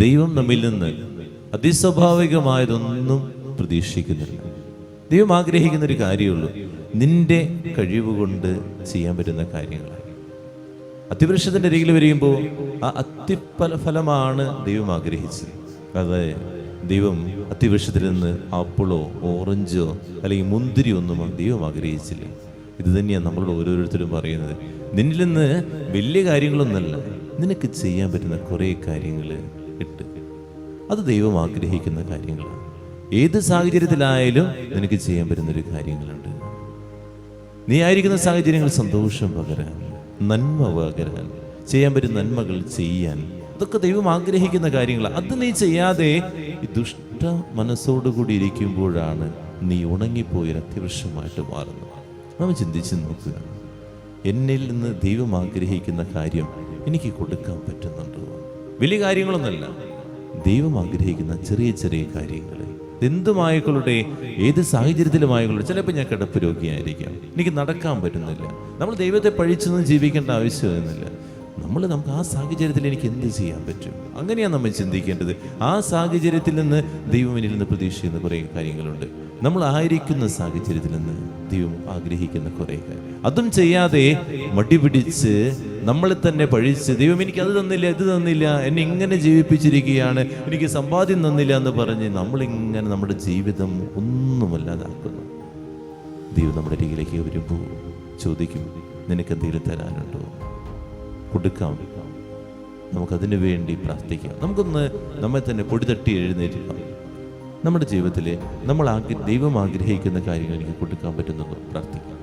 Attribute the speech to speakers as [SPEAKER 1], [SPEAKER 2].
[SPEAKER 1] ദൈവം നമ്മിൽ നിന്ന് അതിസ്വാഭാവികമായതൊന്നും പ്രതീക്ഷിക്കുന്നില്ല. ദൈവം ആഗ്രഹിക്കുന്ന ഒരു കാര്യമുള്ളൂ, നിന്റെ കഴിവ് കൊണ്ട് ചെയ്യാൻ പറ്റുന്ന കാര്യങ്ങൾ. അത്തിവൃക്ഷത്തിൻ്റെ അരികിൽ വരികയുമ്പോൾ ആ അത്തിഫലമാണ് ദൈവം ആഗ്രഹിച്ചത്. അതായത് ദൈവം അത്തിവൃക്ഷത്തിൽ നിന്ന് ആപ്പിളോ ഓറഞ്ചോ അല്ലെങ്കിൽ മുന്തിരി ഒന്നും ദൈവം ആഗ്രഹിച്ചില്ല. ഇത് തന്നെയാണ് നമ്മളോട് ഓരോരുത്തരും പറയുന്നത്. നിന്നിൽ നിന്ന് വലിയ കാര്യങ്ങളൊന്നല്ല, നിനക്ക് ചെയ്യാൻ പറ്റുന്ന കുറേ കാര്യങ്ങൾ ഇട്ട്, അത് ദൈവം ആഗ്രഹിക്കുന്ന കാര്യങ്ങളാണ്. ഏത് സാഹചര്യത്തിലായാലും നിനക്ക് ചെയ്യാൻ പറ്റുന്നൊരു കാര്യങ്ങളുണ്ട്. നീ ആയിരിക്കുന്ന സാഹചര്യങ്ങൾ സന്തോഷം പകരാൻ, നന്മ പകരാൻ, ചെയ്യാൻ പറ്റുന്ന നന്മകൾ ചെയ്യാൻ, അതൊക്കെ ദൈവം ആഗ്രഹിക്കുന്ന കാര്യങ്ങളാണ്. അത് നീ ചെയ്യാതെ ഈ ദുഷ്ട മനസ്സോടുകൂടി ഇരിക്കുമ്പോഴാണ് നീ ഉണങ്ങിപ്പോയൊരു അത്യവൃക്ഷമായിട്ട് മാറുന്നത്. നമ്മൾ ചിന്തിച്ച് നോക്കുക, എന്നിൽ നിന്ന് ദൈവം ആഗ്രഹിക്കുന്ന കാര്യം എനിക്ക് കൊടുക്കാൻ പറ്റുന്നുണ്ടോ? വലിയ കാര്യങ്ങളൊന്നുമല്ല, ദൈവം ആഗ്രഹിക്കുന്ന ചെറിയ ചെറിയ കാര്യങ്ങൾ. എന്തുമായിക്കളുടെ ഏത് സാഹചര്യത്തിലുമായിക്കളുടെ. ചിലപ്പോൾ ഞാൻ കിടപ്പ് രോഗിയായിരിക്കാം, എനിക്ക് നടക്കാൻ പറ്റുന്നില്ല. നമ്മൾ ദൈവത്തെ പഴിച്ചൊന്നും ജീവിക്കേണ്ട ആവശ്യമൊന്നുമില്ല. നമുക്ക് ആ സാഹചര്യത്തിൽ എനിക്ക് എന്ത് ചെയ്യാൻ പറ്റും, അങ്ങനെയാണ് നമ്മൾ ചിന്തിക്കേണ്ടത്. ആ സാഹചര്യത്തിൽ നിന്ന് ദൈവം എന്നിൽ നിന്ന് പ്രതീക്ഷിക്കുന്ന കുറേ കാര്യങ്ങളുണ്ട്. നമ്മൾ ആയിരിക്കുന്ന സാഹചര്യത്തിൽ നിന്ന് ദൈവം ആഗ്രഹിക്കുന്ന കുറേ കാര്യം. അതും ചെയ്യാതെ മടി പിടിച്ച് നമ്മളെ തന്നെ പഴിച്ച്, ദൈവം എനിക്ക് അത് തന്നില്ല, ഇത് തന്നില്ല, എന്നെ ഇങ്ങനെ ജീവിപ്പിച്ചിരിക്കുകയാണ്, എനിക്ക് സമ്പാദ്യം തന്നില്ല എന്ന് പറഞ്ഞ് നമ്മളിങ്ങനെ നമ്മുടെ ജീവിതം ഒന്നുമല്ലാതാക്കുന്നു. ദൈവം നമ്മുടെ അരികിലേക്ക് വരുമ്പോൾ ചോദിക്കും, നിനക്ക് എന്തെങ്കിലും തരാനുണ്ടോ? കൊടുക്കാം. നമുക്കതിനു വേണ്ടി പ്രാർത്ഥിക്കാം. നമുക്കൊന്ന് നമ്മെ തന്നെ പൊടിതട്ടി എഴുന്നേൽക്കാം. നമ്മുടെ ജീവിതത്തിൽ ദൈവം ആഗ്രഹിക്കുന്ന കാര്യങ്ങൾ എനിക്ക് കൊടുക്കാൻ പറ്റുന്നത് പ്രാർത്ഥിക്കാം.